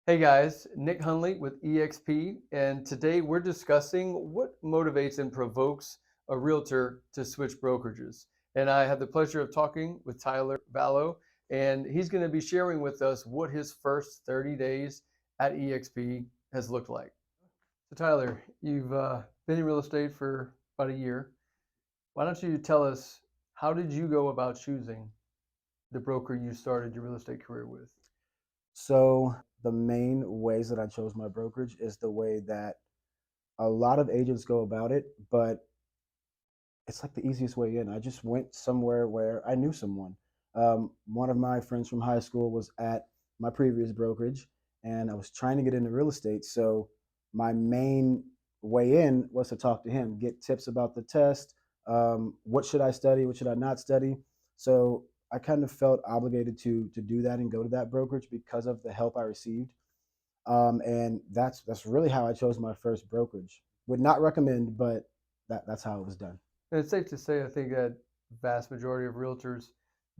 Hey guys, Nick Hunley with EXP, and today we're discussing what motivates and provokes a realtor to switch brokerages. And I have the pleasure of talking with Tyler Vallot, and he's going to be sharing with us what his first 30 days at EXP has looked like. So, Tyler, you've been in real estate for about a year. Why don't you tell us how did you go about choosing the broker you started your real estate career with? So the main ways that I chose my brokerage is the way that a lot of agents go about it, but it's like the easiest way in. I just went somewhere where I knew someone. One of my friends from high school was at my previous brokerage, and I was trying to get into real estate. So my main way in was to talk to him, get tips about the test. What should I study? What should I not study? So I kind of felt obligated to do that and go to that brokerage because of the help I received. And that's really how I chose my first brokerage. Would not recommend, but that's how it was done. And it's safe to say, I think that vast majority of realtors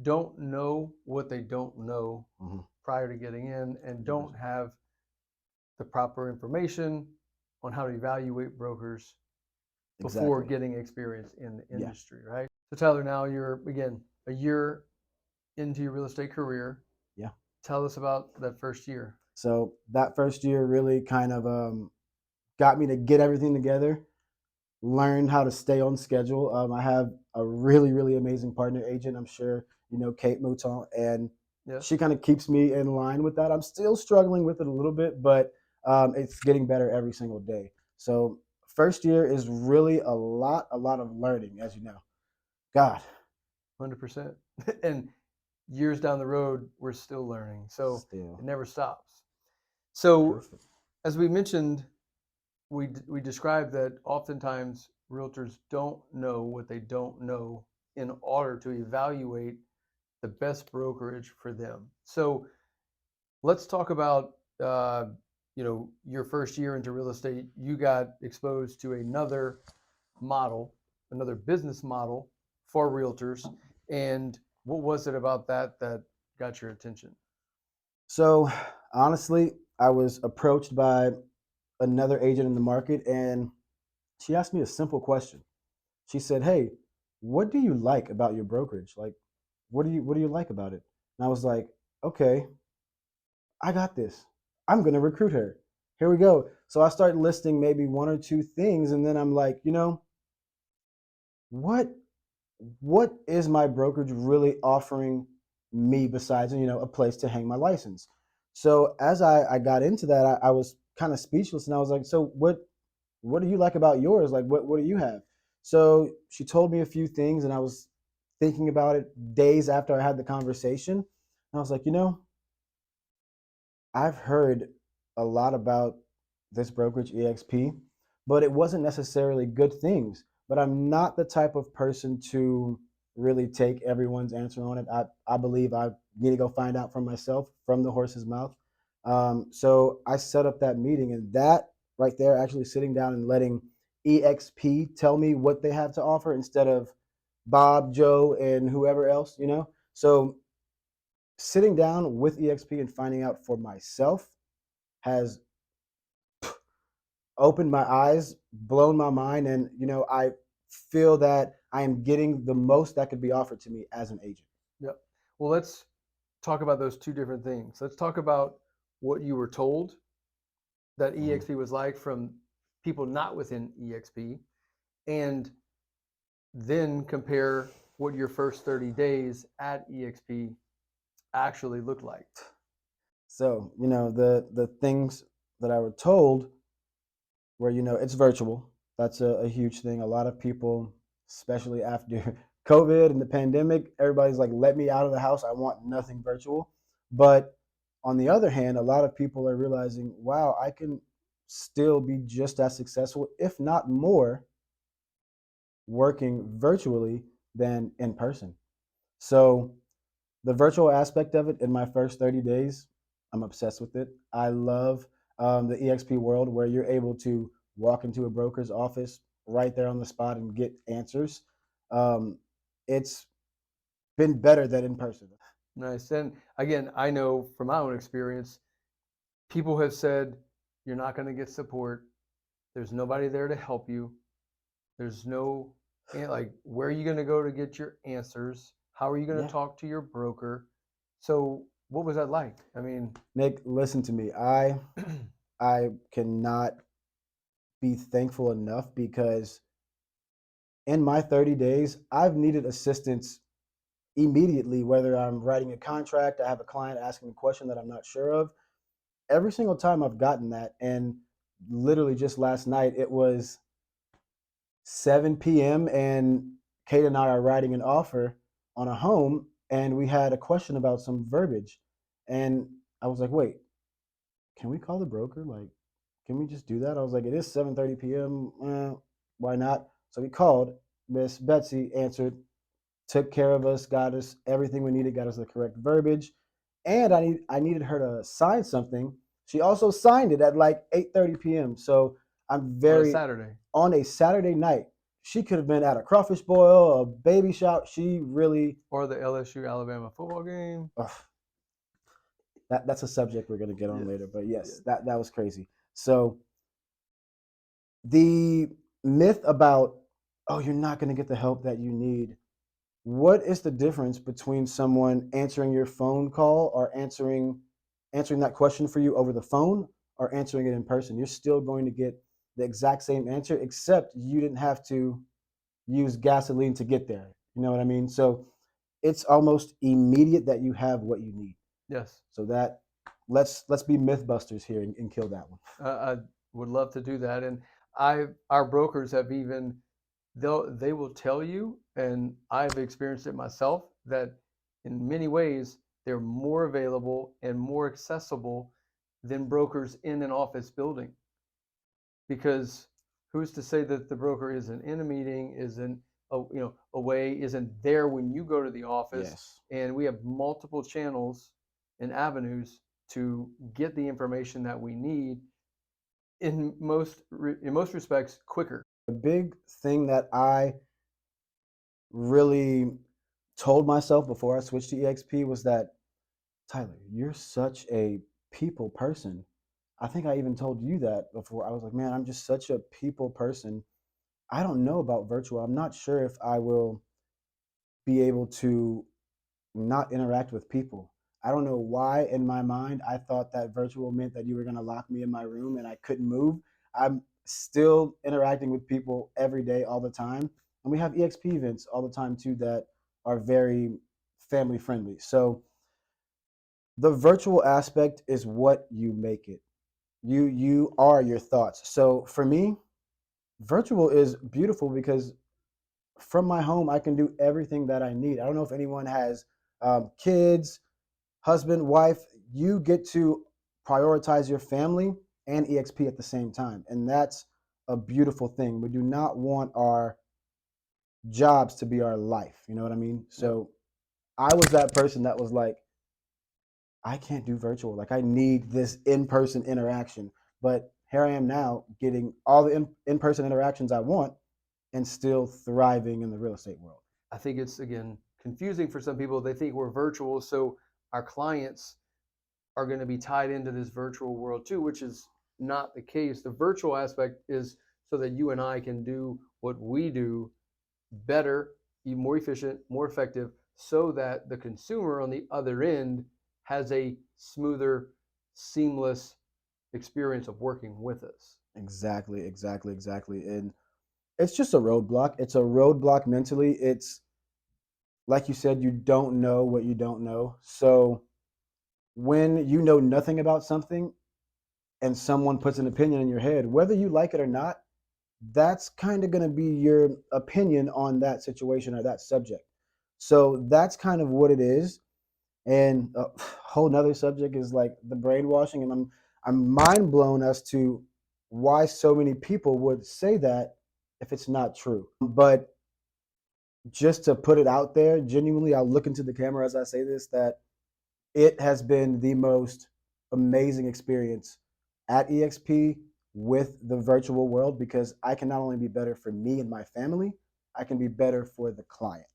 don't know what they don't know Mhm. prior to getting in and don't 100%. have the proper information on how to evaluate brokers before Exactly. getting experience in the Yeah. industry, right? So Tyler, now you're again a year into your real estate career. Yeah. Tell us about that first year. So that first year really kind of got me to get everything together, learn how to stay on schedule. I have a really, really amazing partner agent. I'm sure you know Kate Mouton, and she Yes. kind of keeps me in line with that. I'm still struggling with it a little bit, but it's getting better every single day. So first year is really a lot of learning, as you know. God, 100%. And years down the road, we're still learning. So it still never stops. So perfect. as we mentioned, we describe that oftentimes realtors don't know what they don't know in order to evaluate the best brokerage for them. So let's talk about your first year into real estate. You got exposed to another model, another business model for realtors, and what was it about that that got your attention? So honestly, I was approached by another agent in the market, and she asked me a simple question. She said, "Hey, what do you like about your brokerage? Like, what do you like about it?" And I was like, "Okay, I got this. I'm gonna recruit her. Here we go." So I start listing maybe one or two things, and then I'm like, what what is my brokerage really offering me besides a place to hang my license? So as I got into that, I was kind of speechless, and I was like, "So what do you like about yours? Like what do you have?" So she told me a few things, and I was thinking about it days after I had the conversation. And I was like, I've heard a lot about this brokerage EXP, but it wasn't necessarily good things. But I'm not the type of person to really take everyone's answer on it. I believe I need to go find out for myself from the horse's mouth. So I set up that meeting, and that right there, actually sitting down and letting EXP tell me what they have to offer instead of Bob, Joe, and whoever else. So sitting down with EXP and finding out for myself has opened my eyes, blown my mind, and I feel that I am getting the most that could be offered to me as an agent. Yep. Well, let's talk about those two different things. Let's talk about what you were told that Mhm. EXP was like from people not within EXP, and then compare what your first 30 days at EXP actually looked like. So the things that I were told were it's virtual. That's a huge thing. A lot of people, especially after COVID and the pandemic, everybody's like, "Let me out of the house. I want nothing virtual." But on the other hand, a lot of people are realizing, wow, I can still be just as successful, if not more, working virtually than in person. So the virtual aspect of it in my first 30 days, I'm obsessed with it. I love the EXP world where you're able to walk into a broker's office right there on the spot and get answers. It's been better than in person. Nice. And again, I know from my own experience, People have said you're not going to get support. There's nobody there to help you. There's no, like, where are you going to go to get your answers? How are you going to Yeah. talk to your broker? So, what was that like? I mean, Nick, listen to me. I cannot be thankful enough because in my 30 days, I've needed assistance immediately, whether I'm writing a contract, I have a client asking a question that I'm not sure of. Every single time I've gotten that, and literally just last night, it was 7 p.m. and Kate and I are writing an offer on a home, and we had a question about some verbiage. And I was like, wait, can we call the broker? Like, can we just do that? I was like, it is 7:30 p.m. Why not? So we called. Miss Betsy answered, took care of us, got us everything we needed, got us the correct verbiage. And I needed her to sign something. She also signed it at like 8:30 p.m. So I'm on a very Saturday on a Saturday night. She could have been at a crawfish boil, a baby shop. She really or the LSU Alabama football game. ugh, that's a subject we're gonna get on Yes. later. But Yes. yes, that was crazy. So the myth about, oh, you're not gonna get the help that you need. What is the difference between someone answering your phone call or answering that question for you over the phone or answering it in person? You're still going to get the exact same answer, except you didn't have to use gasoline to get there. You know what I mean? So it's almost immediate that you have what you need. Yes. So that let's be mythbusters here and kill that one. I would love to do that. And our brokers have even, they will tell you, and I've experienced it myself, that in many ways they're more available and more accessible than brokers in an office building. Because who's to say that the broker isn't in a meeting, isn't away, isn't there when you go to the office? Yes. And we have multiple channels and avenues to get the information that we need in most respects quicker. A big thing that I really told myself before I switched to EXP was that, Tyler, you're such a people person. I think I even told you that before. I was like, man, I'm just such a people person. I don't know about virtual. I'm not sure if I will be able to not interact with people. I don't know why in my mind I thought that virtual meant that you were going to lock me in my room and I couldn't move. I'm still interacting with people every day, all the time. And we have EXP events all the time too that are very family friendly. So the virtual aspect is what you make it. You are your thoughts. So for me, virtual is beautiful because from my home I can do everything that I need. I don't know if anyone has kids, husband, wife. You get to prioritize your family and EXP at the same time, and that's a beautiful thing. We do not want our jobs to be our life. You know what I mean? Yep. So I was that person that was like, I can't do virtual. Like I need this in-person interaction. But here I am now getting all the in-person interactions I want and still thriving in the real estate world. I think it's, again, confusing for some people. They think we're virtual, so our clients are going to be tied into this virtual world too, which is not the case. The virtual aspect is so that you and I can do what we do better, be more efficient, more effective, so that the consumer on the other end has a smoother, seamless experience of working with us. Exactly, exactly, exactly. And it's just a roadblock. It's a roadblock mentally. It's like you said, you don't know what you don't know. So when you know nothing about something and someone puts an opinion in your head, whether you like it or not, that's kind of going to be your opinion on that situation or that subject. So that's kind of what it is. And a whole nother subject is like the brainwashing. And I'm mind blown as to why so many people would say that if it's not true. But just to put it out there, genuinely, I'll look into the camera as I say this, that it has been the most amazing experience at EXP with the virtual world because I can not only be better for me and my family, I can be better for the client.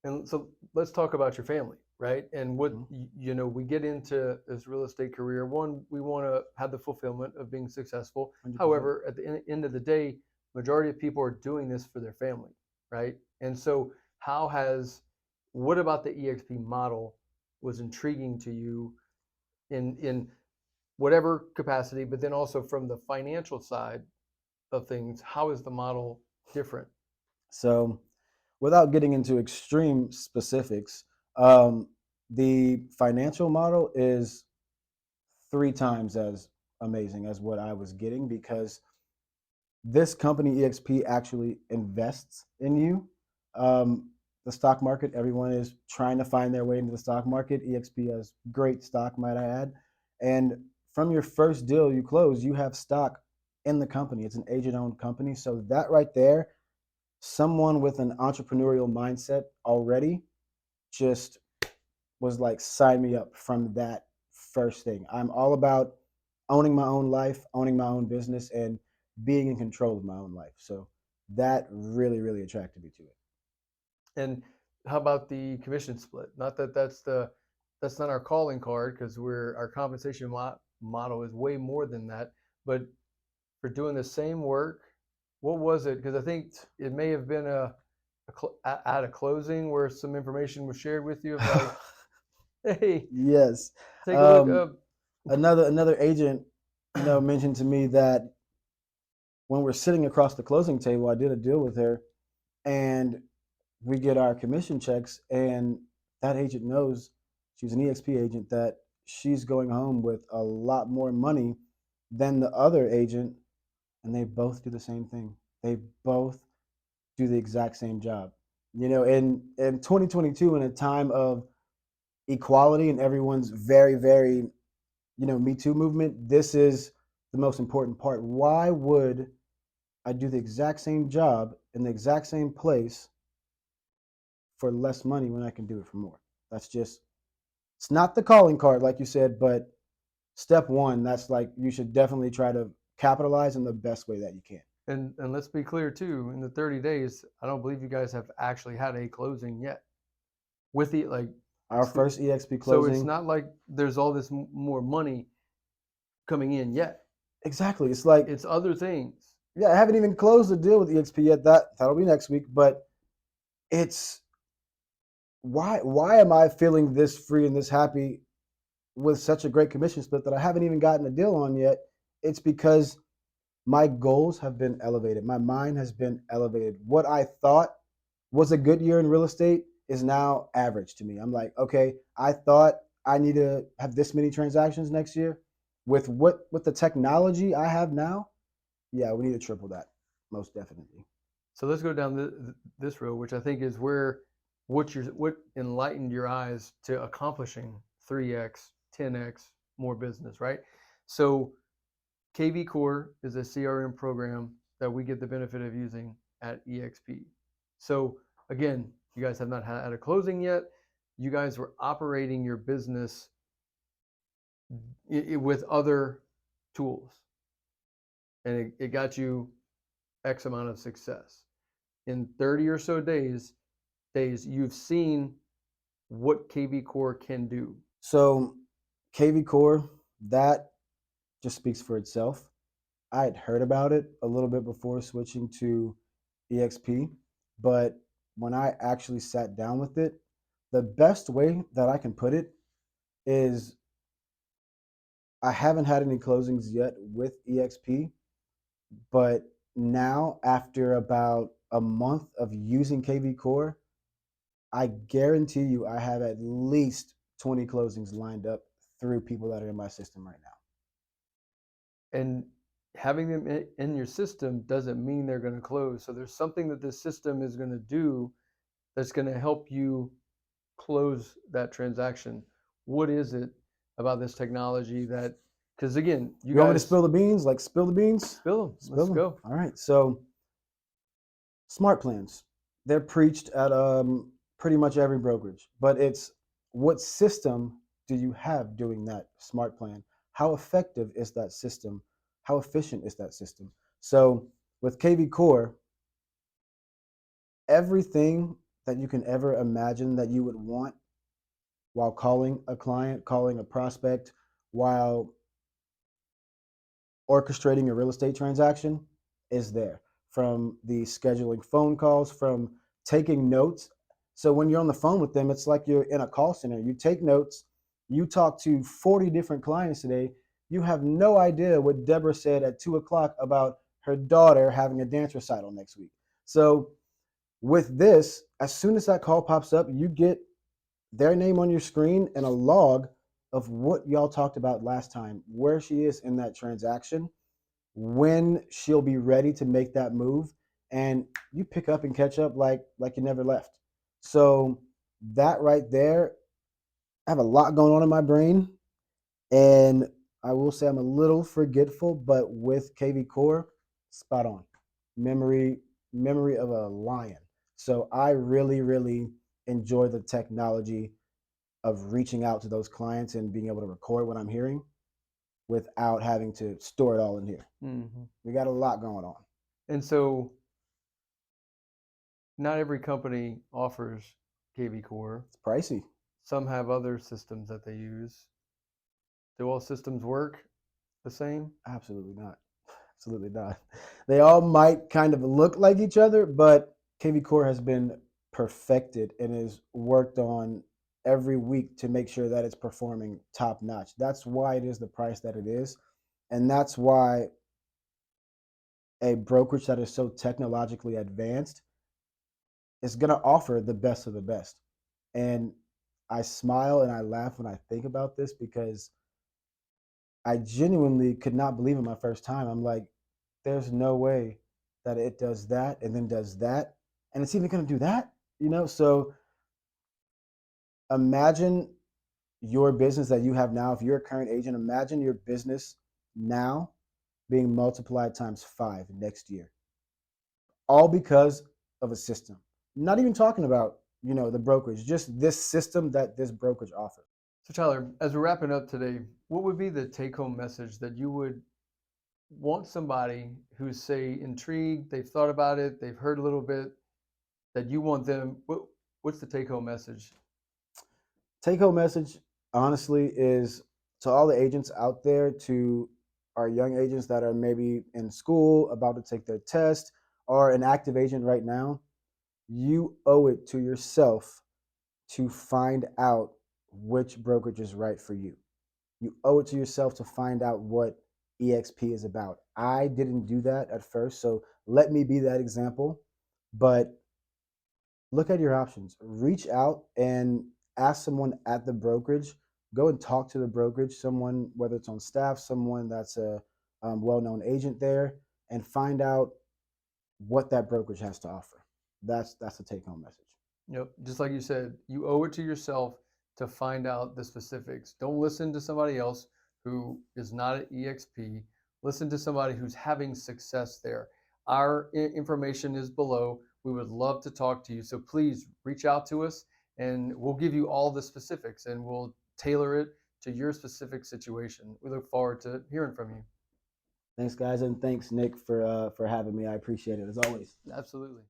And so let's talk about your family, right? And what Mhm. we get into this real estate career. One, we want to have the fulfillment of being successful. 100%. However, at the end of the day, majority of people are doing this for their family, right? And so, how has what about the EXP model was intriguing to you in whatever capacity, but then also from the financial side of things, how is the model different? So, without getting into extreme specifics, um, the financial model is 3 times as amazing as what I was getting because this company EXP actually invests in you. Um, the stock market, everyone is trying to find their way into the stock market. EXP has great stock, might I add. And from your first deal you close, you have stock in the company. It's an agent owned company. So, that right there, someone with an entrepreneurial mindset already just was like, sign me up from that first thing. I'm all about owning my own life, owning my own business, and being in control of my own life. So that really, really attracted me to it. And how about the commission split? Not that that's not our calling card because we're our compensation model is way more than that. But for doing the same work, what was it? Because I think it may have been at a closing where some information was shared with you of like, hey, Yes. take a look Um, up. another agent, mentioned to me that when we're sitting across the closing table, I did a deal with her, and we get our commission checks, and that agent knows, she's an EXP agent, that she's going home with a lot more money than the other agent, and they both do the same thing. They both do the exact same job. In 2022, in a time of equality and everyone's very, very, Me Too movement, this is the most important part. Why would I do the exact same job in the exact same place for less money when I can do it for more? That's just, it's not the calling card, like you said, but step one, that's like, you should definitely try to capitalize in the best way that you can. And let's be clear too. In the 30 days, I don't believe you guys have actually had a closing yet with the like. Our first EXP So it's closing, not like there's all this more money coming in yet. exactly. It's like, It's other things. yeah, I haven't even closed the deal with EXP yet. That'll be next week, but it's why am I feeling this free and this happy with such a great commission split that I haven't even gotten a deal on yet? It's because my goals have been elevated. My mind has been elevated. What I thought was a good year in real estate is now average to me. I'm like, okay, I thought I need to have this many transactions next year. With the technology I have now, yeah, we need to triple that, most definitely. So let's go down this road, which I think is where what enlightened your eyes to accomplishing 3x, 10x more business, right? So KV Core is a CRM program that we get the benefit of using at EXP. So again, you guys have not had a closing yet. You guys were operating your business with other tools, and it got you X amount of success. In 30 or so days, you've seen what KV Core can do. So KV Core, that just speaks for itself. I had heard about it a little bit before switching to EXP, but when I actually sat down with it, the best way that I can put it is, I haven't had any closings yet with EXP, but now after about a month of using KV Core, I guarantee you I have at least 20 closings lined up through people that are in my system right now. And having them in your system doesn't mean they're going to close. So there's something that this system is going to do that's going to help you close that transaction. What is it about this technology that, because again, you You want me to guys spill the beans? Like, spill the beans? spill them. Spill Let's them. go. All right. So, smart plans. They're preached at pretty much every brokerage, but it's, what system do you have doing that smart plan? How effective is that system? How efficient is that system? So, with KV Core, everything that you can ever imagine that you would want while calling a client, calling a prospect, while orchestrating a real estate transaction is there. From the scheduling phone calls, from taking notes. So when you're on the phone with them, it's like you're in a call center. You take notes, you talk to 40 different clients today. You have no idea what Deborah said at 2 o'clock about her daughter having a dance recital next week. So with this, as soon as that call pops up, you get their name on your screen and a log of what y'all talked about last time, where she is in that transaction, when she'll be ready to make that move, and you pick up and catch up like you never left. So that right there, I have a lot going on in my brain, and I will say I'm a little forgetful, but with KV Core, spot on. Memory, memory of a lion. So I really enjoy the technology of reaching out to those clients and being able to record what I'm hearing without having to store it all in here. Hmm. We got a lot going on. And so not every company offers KV Core. It's pricey. Some have other systems that they use. Do all systems work the same? Absolutely not. Absolutely not. They all might kind of look like each other, but KV Core has been perfected and is worked on every week to make sure that it's performing top notch. That's why it is the price that it is. And that's why a brokerage that is so technologically advanced is going to offer the best of the best. And I smile and I laugh when I think about this because I genuinely could not believe it my first time. I'm like, there's no way that it does that and then does that. And it's even going to do that, you know? So imagine your business that you have now. If you're a current agent, imagine your business now being multiplied times 5 next year, all because of a system. Not even talking about, the brokerage, just this system that this brokerage offers. So Tyler, as we're wrapping up today, what would be the take-home message that you would want somebody who's, say, intrigued, they've thought about it, they've heard a little bit, that you want them, what's the take-home message? Take home message, honestly, is to all the agents out there, to our young agents that are maybe in school, about to take their test, or an active agent right now, you owe it to yourself to find out which brokerage is right for you. You owe it to yourself to find out what EXP is about. I didn't do that at first, so let me be that example. But look at your options. Reach out and ask someone at the brokerage. Go and talk to the brokerage, someone, whether it's on staff, someone that's a well-known agent there, and find out what that brokerage has to offer. That's the take-home message. Yep, just like you said, you owe it to yourself to find out the specifics. Don't listen to somebody else who is not at EXP. Listen to somebody who's having success there. Our information is below. We would love to talk to you. So please reach out to us and we'll give you all the specifics and we'll tailor it to your specific situation. We look forward to hearing from you. Thanks, guys, and thanks, Nick, for having me. I appreciate it as always. Absolutely.